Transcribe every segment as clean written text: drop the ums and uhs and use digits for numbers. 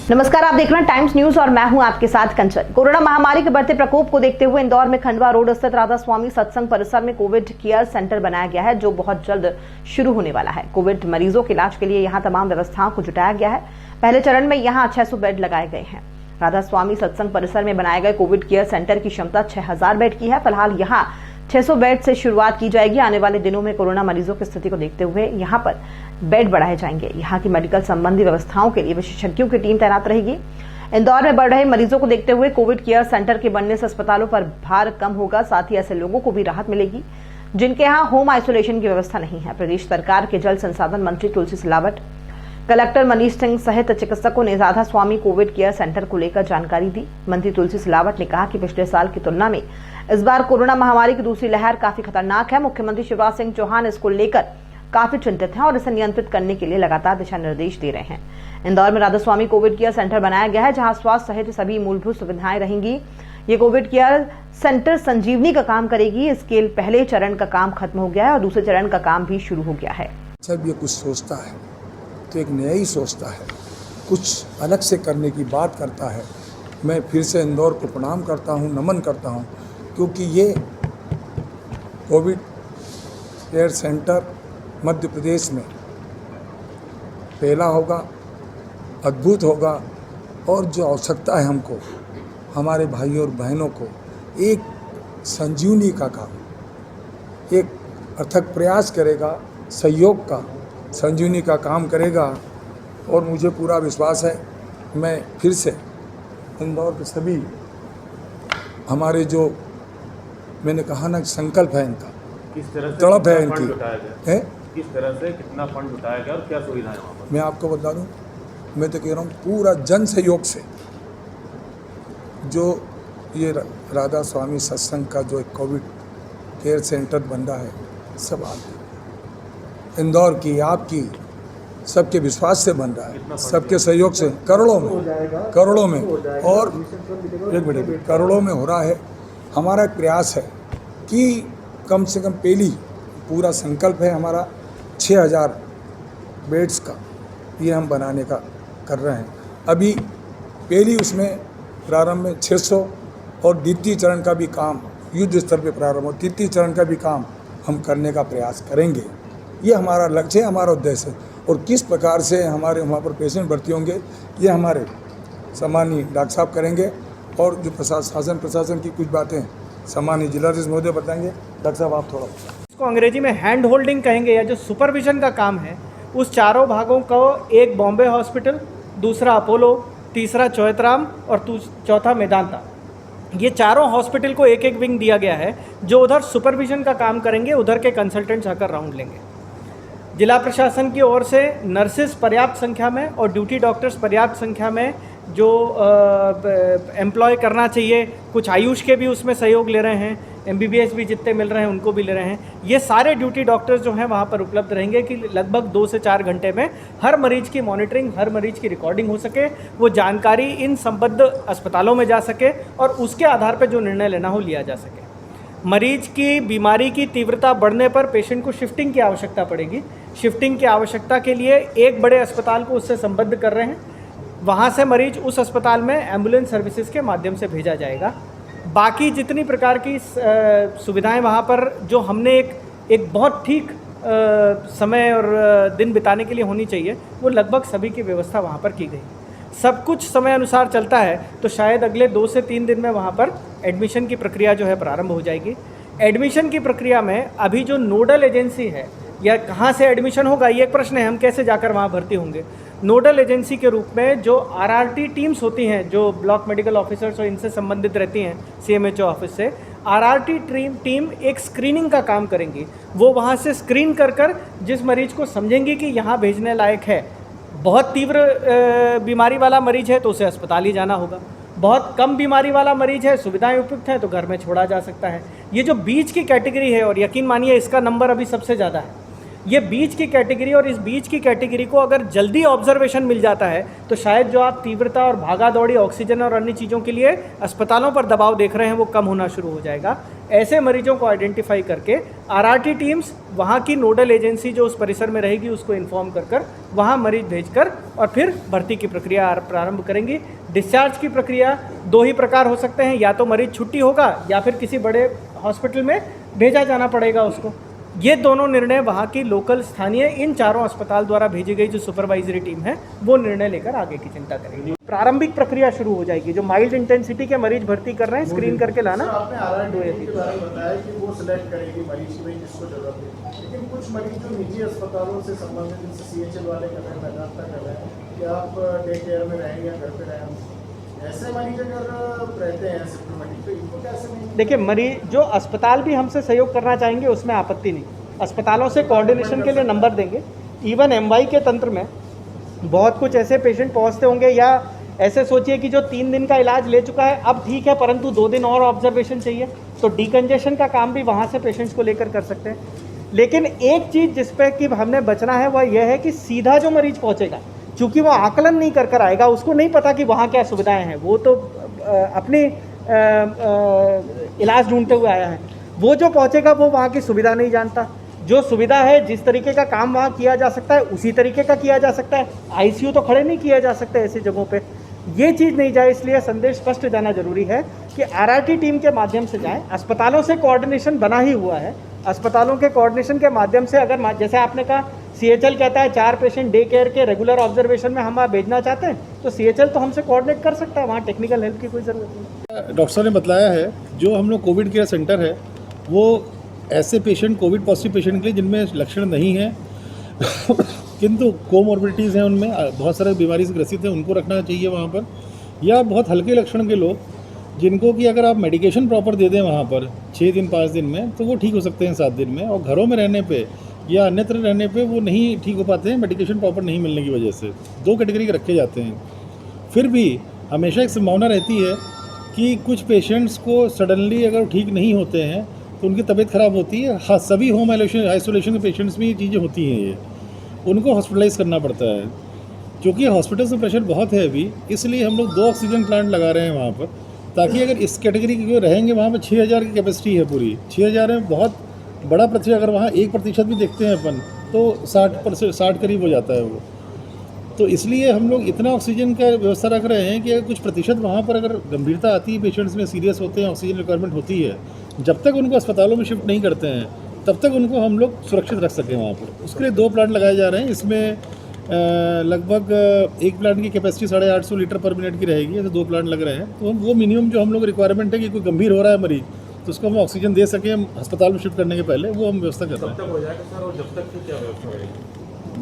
नमस्कार, आप देख रहे हैं टाइम्स न्यूज और मैं हूं आपके साथ कंचन। कोरोना महामारी के बढ़ते प्रकोप को देखते हुए इंदौर में खंडवा रोड स्थित राधा स्वामी सत्संग परिसर में कोविड केयर सेंटर बनाया गया है, जो बहुत जल्द शुरू होने वाला है। कोविड मरीजों के इलाज के लिए यहां तमाम व्यवस्थाओं को जुटाया गया है। पहले चरण में यहां 600 बेड लगाए गए हैं। राधा स्वामी सत्संग परिसर में बनाए गए कोविड केयर सेंटर की क्षमता 6000 बेड की है। फिलहाल यहाँ 600 बेड से शुरुआत की जाएगी। आने वाले दिनों में कोरोना मरीजों की स्थिति को देखते हुए यहाँ पर बेड बढ़ाए जाएंगे। यहाँ की मेडिकल संबंधी व्यवस्थाओं के लिए विशेषज्ञों की टीम तैनात रहेगी। इंदौर में बढ़ रहे मरीजों को देखते हुए कोविड केयर सेंटर के बनने से अस्पतालों पर भार कम होगा। साथ ही ऐसे लोगों को भी राहत मिलेगी जिनके यहाँ होम आइसोलेशन की व्यवस्था नहीं है। प्रदेश सरकार के जल संसाधन मंत्री तुलसी सिलावट, कलेक्टर मनीष सिंह सहित चिकित्सकों ने राधा स्वामी कोविड केयर सेंटर को लेकर जानकारी दी। मंत्री तुलसी सिलावट ने कहा कि पिछले साल की तुलना में इस बार कोरोना महामारी की दूसरी लहर काफी खतरनाक है। मुख्यमंत्री शिवराज सिंह चौहान इसको लेकर काफी चिंतित हैं और इसे नियंत्रित करने के लिए लगातार दिशा निर्देश दे रहे हैं। इंदौर में राधा स्वामी कोविड केयर सेंटर बनाया गया है, जहां स्वास्थ्य सहित सभी मूलभूत सुविधाएं रहेंगी। ये कोविड केयर सेंटर संजीवनी का काम करेगी। इसके पहले चरण का काम खत्म हो गया है और दूसरे चरण का काम भी शुरू हो गया है। जब ये कुछ सोचता है तो एक नया ही सोचता है, कुछ अलग से करने की बात करता है। मैं फिर से इंदौर को प्रणाम करता हूँ, नमन करता हूँ, क्योंकि ये Covid care centre Madhya Pradesh में पहला होगा, अद्भुत होगा। और जो आवश्यकता है हमको, हमारे भाइयों और बहनों को एक संजीवनी का काम, एक अथक प्रयास करेगा, सहयोग का संजीवनी का काम करेगा। और मुझे पूरा विश्वास है, मैं फिर से इंदौर के सभी हमारे जो मैंने कहा ना संकल्प है इनका, किस तरह से तड़प है इनकी है, किस तरह से कितना फंड उठाया गया और क्या सुविधाएं वहाँ पर? मैं आपको बता दूं, मैं तो कह रहा हूँ पूरा जन सहयोग से जो ये राधा स्वामी सत्संग का जो एक कोविड केयर सेंटर बन रहा है, सब आप इंदौर की, आपकी, सबके विश्वास से बन रहा है, सबके सहयोग से करोड़ों में और एक मिनट करोड़ों में हो रहा है। हमारा एक प्रयास है कि कम से कम पहली पूरा संकल्प है हमारा 6000 बेड्स का, ये हम बनाने का कर रहे हैं। अभी पहली उसमें प्रारंभ में 600 और द्वितीय चरण का भी काम युद्ध स्तर पे प्रारंभ और तृतीय चरण का भी काम हम करने का प्रयास करेंगे। ये हमारा लक्ष्य है, हमारा उद्देश्य है। और किस प्रकार से हमारे वहाँ पर पेशेंट भर्ती होंगे, ये हमारे सम्मानीय डॉक्टर साहब करेंगे। और जो शासन प्रशासन की कुछ बातें सम्मानीय जिलाधीश महोदय बताएंगे। डॉक्टर साहब आप थोड़ा इसको अंग्रेजी में हैंड होल्डिंग कहेंगे, या जो सुपरविजन का काम है, उस चारों भागों को, एक बॉम्बे हॉस्पिटल, दूसरा अपोलो, तीसरा चौहतराम और चौथा मेदांता, ये चारों हॉस्पिटल को एक एक विंग दिया गया है, जो उधर सुपरविजन का काम करेंगे। उधर के कंसल्टेंट्स आकर राउंड लेंगे। जिला प्रशासन की ओर से नर्सेस पर्याप्त संख्या में और ड्यूटी डॉक्टर्स पर्याप्त संख्या में जो एम्प्लॉय करना चाहिए, कुछ आयुष के भी उसमें सहयोग ले रहे हैं, MBBS भी जितने मिल रहे हैं उनको भी ले रहे हैं। ये सारे ड्यूटी डॉक्टर्स जो हैं वहाँ पर उपलब्ध रहेंगे कि लगभग 2 से 4 घंटे में हर मरीज की मॉनिटरिंग, हर मरीज की रिकॉर्डिंग हो सके, वो जानकारी इन संबद्ध अस्पतालों में जा सके और उसके आधार पर जो निर्णय लेना हो लिया जा सके। मरीज की बीमारी की तीव्रता बढ़ने पर पेशेंट को शिफ्टिंग की आवश्यकता पड़ेगी। शिफ्टिंग की आवश्यकता के लिए एक बड़े अस्पताल को उससे संबद्ध कर रहे हैं। वहाँ से मरीज उस अस्पताल में एम्बुलेंस सर्विसेज के माध्यम से भेजा जाएगा। बाकी जितनी प्रकार की सुविधाएं वहाँ पर जो हमने एक बहुत ठीक समय और दिन बिताने के लिए होनी चाहिए, वो लगभग सभी की व्यवस्था वहाँ पर की गई। सब कुछ समय अनुसार चलता है तो शायद अगले 2 से 3 दिन में वहाँ पर एडमिशन की प्रक्रिया जो है प्रारंभ हो जाएगी। एडमिशन की प्रक्रिया में अभी जो नोडल एजेंसी है, या कहाँ से एडमिशन होगा ये एक प्रश्न है, हम कैसे जाकर वहाँ भर्ती होंगे। नोडल एजेंसी के रूप में जो RRT टीम्स होती हैं, जो ब्लॉक मेडिकल ऑफिसर्स और इनसे संबंधित रहती हैं CMHO ऑफिस से, RRT टीम एक स्क्रीनिंग का काम करेंगी। वो वहाँ से स्क्रीन कर जिस मरीज को समझेंगी कि यहाँ भेजने लायक है, बहुत तीव्र बीमारी वाला मरीज है तो उसे अस्पताल ही जाना होगा, बहुत कम बीमारी वाला मरीज है, सुविधाएं उपयुक्त हैं तो घर में छोड़ा जा सकता है। ये जो बीच की कैटेगरी है, और यकीन मानिए इसका नंबर अभी सबसे ज़्यादा है, ये बीच की कैटेगरी, और इस बीच की कैटेगरी को अगर जल्दी ऑब्जर्वेशन मिल जाता है तो शायद जो आप तीव्रता और भागा दौड़ी ऑक्सीजन और अन्य चीज़ों के लिए अस्पतालों पर दबाव देख रहे हैं वो कम होना शुरू हो जाएगा। ऐसे मरीजों को आइडेंटिफाई करके आरआरटी टीम्स वहाँ की नोडल एजेंसी जो उस परिसर में रहेगी उसको इन्फॉर्म कर वहाँ मरीज भेजकर और फिर भर्ती की प्रक्रिया प्रारंभ करेंगी। डिस्चार्ज की प्रक्रिया दो ही प्रकार हो सकते हैं, या तो मरीज छुट्टी होगा या फिर किसी बड़े हॉस्पिटल में भेजा जाना पड़ेगा उसको। ये दोनों निर्णय वहाँ की लोकल स्थानीय इन चारों अस्पताल द्वारा भेजी गई जो सुपरवाइजरी टीम है वो निर्णय लेकर आगे की चिंता करेगी। प्रारंभिक प्रक्रिया शुरू हो जाएगी। जो माइल्ड इंटेंसिटी के मरीज भर्ती कर रहे हैं स्क्रीन करके लाना। आपने आरआरटी के बारे में बताया कि वो सिलेक्ट करेगी मरीज में जिसको जरूरत है, लेकिन कुछ मरीज जो निजी अस्पतालों से संबंधित जैसे सीएचएल वाले कर रहे हैं, मेदांता कर रहे हैं कि आप डे केयर में रहेंगे या घर पे रहें, ऐसे मरीज अगर रहते हैं सिम्टोमेटिक तो इनको कैसे नहीं? देखिए, मरीज जो अस्पताल भी हमसे सहयोग करना चाहेंगे उसमें आपत्ति नहीं, अस्पतालों से कोऑर्डिनेशन के लिए नंबर देंगे। इवन एमवाई के तंत्र में बहुत कुछ ऐसे पेशेंट पहुंचते होंगे, या ऐसे सोचिए कि जो 3 दिन का इलाज ले चुका है अब ठीक है परंतु 2 दिन और ऑब्जर्वेशन चाहिए, तो डिकंजेशन का काम भी वहाँ से पेशेंट्स को लेकर कर सकते हैं। लेकिन एक चीज़ जिस पे कि हमने बचना है वह यह है कि सीधा जो मरीज पहुँचेगा, चूँकि वो आकलन नहीं कर आएगा, उसको नहीं पता कि वहाँ क्या सुविधाएँ हैं, वो तो अपनी इलाज ढूंढते हुए आया है। वो जो पहुँचेगा वो वहाँ की सुविधा नहीं जानता। जो सुविधा है, जिस तरीके का काम वहाँ किया जा सकता है उसी तरीके का किया जा सकता है। आईसीयू तो खड़े नहीं किया जा सकते ऐसी जगहों पे। ये चीज़ नहीं जाए, इसलिए संदेश स्पष्ट जाना जरूरी है कि आरआरटी टीम के माध्यम से जाएं। अस्पतालों से कोऑर्डिनेशन बना ही हुआ है। अस्पतालों के कोऑर्डिनेशन के माध्यम से अगर जैसे आपने कहा सीएचएल कहता है 4 पेशेंट डे केयर के रेगुलर ऑब्जर्वेशन में हम भेजना चाहते हैं, तो सीएचएल तो हमसे कोऑर्डिनेट कर सकता है, वहाँ टेक्निकल हेल्प की कोई ज़रूरत नहीं। डॉक्टर साहब ने बताया है जो हम लोग कोविड केयर सेंटर है वो ऐसे पेशेंट, कोविड पॉजिटिव पेशेंट के लिए जिनमें लक्षण नहीं है किंतु कोमॉर्बिडिटीज़ हैं, उनमें बहुत सारे बीमारी से ग्रसित हैं, उनको रखना चाहिए वहाँ पर। या बहुत हल्के लक्षण के लोग जिनको कि अगर आप मेडिकेशन प्रॉपर दे दें वहाँ पर 6 दिन 5 दिन में तो वो ठीक हो सकते हैं 7 दिन में, और घरों में रहने पे या अन्यत्र रहने पे वो नहीं ठीक हो पाते हैं मेडिकेशन प्रॉपर नहीं मिलने की वजह से। 2 कैटेगरी के रखे जाते हैं। फिर भी हमेशा एक संभावना रहती है कि कुछ पेशेंट्स को सडनली अगर ठीक नहीं होते हैं तो उनकी तबीयत ख़राब होती है। हाँ, सभी होम आइसोलेशन के पेशेंट्स में ये चीज़ें होती हैं, ये उनको हॉस्पिटलाइज करना पड़ता है। क्योंकि हॉस्पिटल से प्रेशर बहुत है अभी, इसलिए हम लोग 2 ऑक्सीजन प्लांट लगा रहे हैं वहाँ पर, ताकि अगर इस कैटेगरी के रहेंगे वहाँ पर 6000 की कैपेसिटी है पूरी। 6000 में बहुत बड़ा प्रतिशत, अगर वहाँ 1% भी देखते हैं अपन तो 60 करीब हो जाता है वो। तो इसलिए हम लोग इतना ऑक्सीजन का व्यवस्था रख रहे हैं कि अगर कुछ प्रतिशत वहाँ पर अगर गंभीरता आती है, पेशेंट्स में सीरियस होते हैं, ऑक्सीजन रिक्वायरमेंट होती है, जब तक उनको अस्पतालों में शिफ्ट नहीं करते हैं तब तक उनको हम लोग सुरक्षित रख सकें वहाँ पर। उसके लिए 2 प्लांट लगाए जा रहे हैं। इसमें लगभग एक प्लांट की कैपेसिटी 850 लीटर पर मिनट की रहेगी, ऐसे 2 प्लांट लग रहे हैं। तो वो मिनिमम जो हम लोग रिक्वायरमेंट है कि कोई गंभीर हो रहा है मरीज तो उसको हम ऑक्सीजन दे सकें अस्पताल में शिफ्ट करने के पहले, वो हम व्यवस्था कर रहे हैं। कब तक हो जाएगा सर, और जब तक की क्या व्यवस्था रहेगी?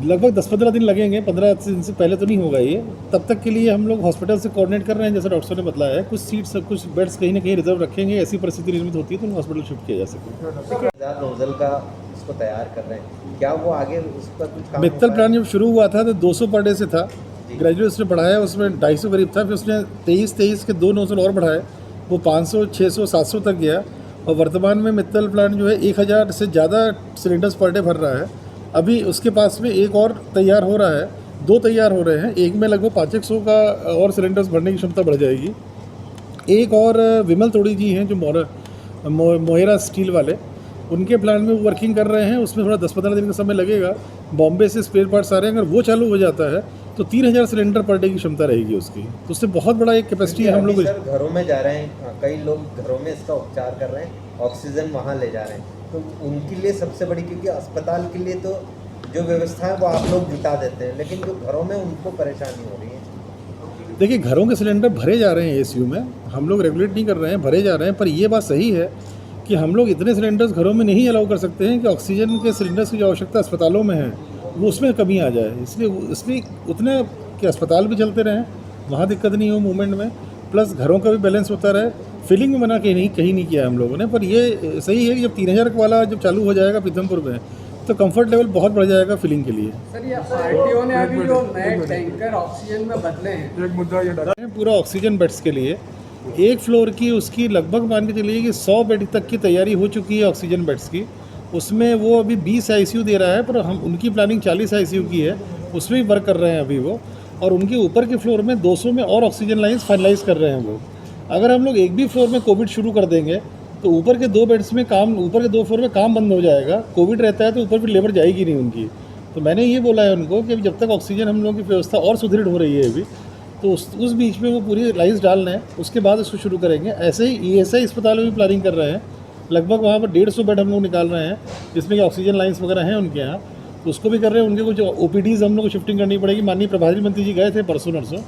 लगभग 10-15 दिन लगेंगे, 15 दिन से पहले तो नहीं होगा ये। तब तक के लिए हम लोग हॉस्पिटल से कोऑर्डिनेट कर रहे हैं, जैसा डॉक्टर ने बताया है। कुछ सीट्स, कुछ बेड्स कहीं ना कहीं रिजर्व रखेंगे, ऐसी परिस्थिति निर्मित होती है तो उनको हॉस्पिटल शिफ्ट किया जा सके। नोजल का उसको तैयार कर रहे हैं, क्या वो आगे उस पर कुछ काम मित्तल प्लान जब शुरू हुआ था तो 200 पर डे से था, ग्रेजुएट उसने बढ़ाया, उसमें 250 करीब था, फिर उसने 23 के 2 नोजल और बढ़ाए, वो 500, 600, 700 तक गया। और वर्तमान में मित्तल प्लांट जो है 1000 से ज़्यादा सिलेंडर्स पर डे भर रहा है। अभी उसके पास में एक और तैयार हो रहा है, 2 तैयार हो रहे हैं, एक में लगभग 500 का और सिलेंडर्स भरने की क्षमता बढ़ जाएगी। एक और विमल तोड़ी जी हैं जो मोहेरा स्टील वाले, उनके प्लांट में वो वर्किंग कर रहे हैं, उसमें थोड़ा 10-15 दिन का समय लगेगा। बॉम्बे से स्पेयर पार्ट्स आ रहे हैं, अगर वो चालू हो जाता है तो 3000 सिलेंडर पर डे की क्षमता रहेगी उसकी, तो उससे बहुत बड़ा एक कैपेसिटी है। हम लोग घरों में जा रहे हैं, कई लोग घरों में इसका उपचार कर रहे हैं, ऑक्सीजन वहाँ ले जा रहे हैं, तो उनके लिए सबसे बड़ी, क्योंकि अस्पताल के लिए तो जो व्यवस्था है वो आप लोग जुटा देते हैं, लेकिन जो घरों में उनको परेशानी हो रही है। देखिए, घरों के सिलेंडर भरे जा रहे हैं एसीयू में, हम लोग रेगुलेट नहीं कर रहे हैं, भरे जा रहे हैं। पर ये बात सही है कि हम लोग इतने सिलेंडर्स घरों में नहीं अलाउ कर सकते हैं कि ऑक्सीजन के सिलेंडर्स की जो आवश्यकता अस्पतालों में है वो उसमें कमी आ जाए। इसलिए उतने कि अस्पताल भी चलते रहें, वहाँ दिक्कत नहीं हो मूवमेंट में, प्लस घरों का भी बैलेंस होता रहे। फिलिंग में मना कहीं नहीं किया हम लोगों ने। पर ये सही है कि जब 3000 वाला जब चालू हो जाएगा पीथमपुर में तो कंफर्ट लेवल बहुत बढ़ जाएगा फिलिंग के लिए। सर, ये आरटीओ ने अभी जो नए टैंकर ऑक्सीजन में बदले हैं, एक मुद्दा ये डाला है पूरा ऑक्सीजन बेड्स के लिए, एक फ्लोर की उसकी लगभग मान के चलिए कि 100 बेड तक की तैयारी हो चुकी है ऑक्सीजन बेड्स की। उसमें वो अभी 20 आईसीयू दे रहा है, पर हम उनकी प्लानिंग 40 आईसीयू की है, उसमें भी वर्क कर रहे हैं अभी वो। और उनके ऊपर के फ्लोर में 200 में और ऑक्सीजन लाइन्स फाइनलाइज कर रहे हैं वो। अगर हम लोग एक भी फ्लोर में कोविड शुरू कर देंगे तो ऊपर के 2 बेड्स में काम, ऊपर के 2 फ्लोर में काम बंद हो जाएगा। कोविड रहता है तो ऊपर फिर लेबर जाएगी नहीं उनकी। तो मैंने ये बोला है उनको कि जब तक ऑक्सीजन हम लोगों की व्यवस्था और सुदृढ़ हो रही है अभी, तो उस बीच में वो पूरी लाइन्स डाल रहे हैं, उसके बाद उसको शुरू करेंगे। ऐसे ही ESI अस्पताल में भी प्लानिंग कर रहे हैं, लगभग वहाँ पर 150 बेड हम लोग निकाल रहे हैं, जिसमें कि ऑक्सीजन लाइन्स वगैरह हैं उनके यहाँ, तो उसको भी कर रहे हैं। उनके कुछ OPDs हम लोग को शिफ्टिंग करनी पड़ेगी। माननीय प्रभारी मंत्री जी गए थे परसों नरसों,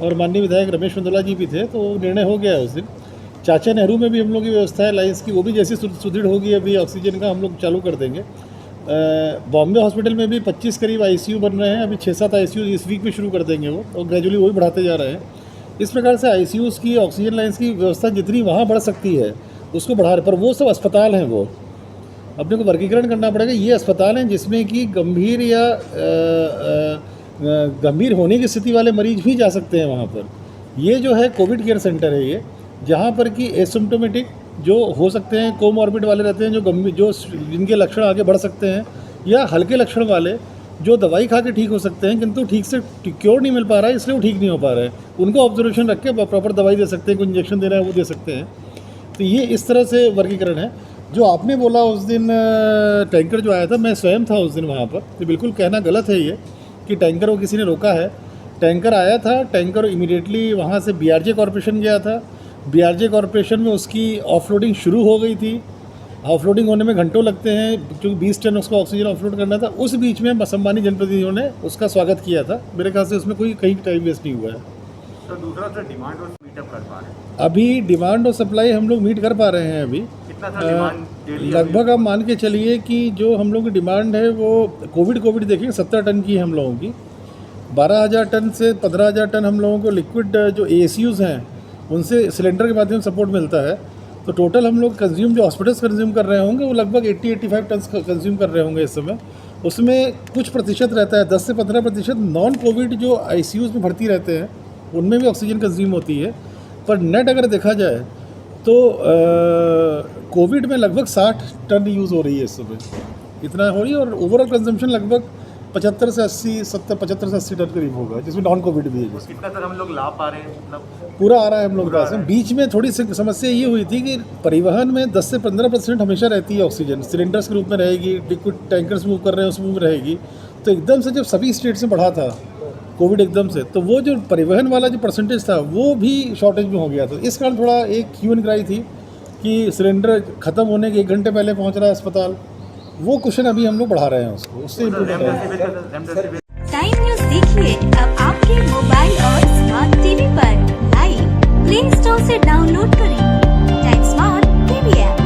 और माननीय विधायक रमेश मंदोला जी भी थे, तो निर्णय हो गया है उस दिन। चाचा नेहरू में भी हम लोग की व्यवस्था है लाइन्स की, वो भी जैसी सुदृढ़ होगी अभी ऑक्सीजन का हम लोग चालू कर देंगे। बॉम्बे हॉस्पिटल में भी 25 करीब ICU बन रहे हैं, अभी 6-7 ICU इस वीक में शुरू कर देंगे वो, और ग्रेजुअली वही बढ़ाते जा रहे हैं। इस प्रकार से ICUs की, ऑक्सीजन लाइन्स की व्यवस्था जितनी वहाँ बढ़ सकती है उसको बढ़ा रहे। पर वो सब अस्पताल हैं, वो अपने को वर्गीकरण करना पड़ेगा। ये अस्पताल हैं जिसमें कि गंभीर या गंभीर होने की स्थिति वाले मरीज भी जा सकते हैं वहाँ पर। ये जो है कोविड केयर सेंटर है ये, जहाँ पर कि एसिम्प्टोमेटिक जो हो सकते हैं, कोमॉर्बिड वाले रहते हैं, जो गंभीर, जो जिनके लक्षण आगे बढ़ सकते हैं, या हल्के लक्षण वाले जो दवाई खा के ठीक हो सकते हैं किंतु ठीक से क्योर नहीं मिल पा रहा है, इसलिए वो ठीक नहीं हो पा रहा है, उनको ऑब्जर्वेशन रख के प्रॉपर दवाई दे सकते हैं, कोई इंजेक्शन देना है वो दे सकते हैं। तो ये इस तरह से वर्गीकरण है। जो आपने बोला उस दिन टैंकर जो आया था, मैं स्वयं था उस दिन वहाँ पर, तो बिल्कुल कहना गलत है ये कि टैंकर को किसी ने रोका है। टैंकर आया था, टैंकर इमीडिएटली वहाँ से BRJ कॉरपोरेशन गया था। BRJ कॉरपोरेशन में उसकी ऑफलोडिंग शुरू हो गई थी। ऑफलोडिंग होने में घंटों लगते हैं, क्योंकि 20 टन उसको ऑक्सीजन ऑफलोड करना था। उस बीच में सम्मानित जनप्रतिनिधियों ने उसका स्वागत किया था। मेरे ख्याल से उसमें कोई कहीं टाइम वेस्ट नहीं हुआ है। तो दूसरा सर, डिमांड और मीटअप कर पा रहे हैं? अभी डिमांड और सप्लाई हम लोग मीट कर पा रहे हैं। अभी कितना था डिमांड डेली? लगभग आप मान के चलिए कि जो हम लोग की डिमांड है वो कोविड देखिए 70 टन की है हम लोगों की। 12,000 टन से 15,000 टन हम लोगों को लिक्विड जो ACUs हैं उनसे सिलेंडर के माध्यम से सपोर्ट मिलता है। तो टोटल हम लोग कंज्यूम, जो हॉस्पिटल्स कंज्यूम कर रहे होंगे, वो लगभग 80-85 टन कंज्यूम कर रहे होंगे इस समय। उसमें कुछ प्रतिशत रहता है, 10 से 15% नॉन कोविड जो ICUs में भर्ती रहते हैं, उनमें भी ऑक्सीजन कंज्यूम होती है। पर नेट अगर देखा जाए तो कोविड में लगभग 60 टन यूज़ हो रही है इस समय, इतना हो रही है। और ओवरऑल कंजम्पशन लगभग 75 से 80 टन करीब होगा, जिसमें नॉन कोविड भी है। कितना सर हम लोग ला पा रहे हैं? मतलब पूरा आ रहा है हम लोग के पास में। बीच में थोड़ी सी समस्या ये हुई थी कि परिवहन में 10 से 15% हमेशा रहती है ऑक्सीजन, सिलेंडर्स के रूप में रहेगी, लिक्विड टैंकर्स मूव कर रहे हैं उसमें रहेगी। तो एकदम से जब सभी स्टेट से बढ़ा था कोविड एकदम से, तो वो जो परिवहन वाला जो परसेंटेज था वो भी शॉर्टेज में हो गया था। इस कारण थोड़ा एक ह्यू एंड क्राई थी कि सिलेंडर ख़त्म होने के 1 घंटे पहले पहुंच रहा है अस्पताल। वो क्वेश्चन अभी हम लोग बढ़ा रहे हैं उसको, उससे इम्प्रूवमेंट है। टाइम न्यूज़ देखिए अब आपके मोबाइल और स्मार्ट टीवी पर। लाइव प्ले स्टोर से डाउनलोड करें टाइम स्मार्ट टीवी ऐप।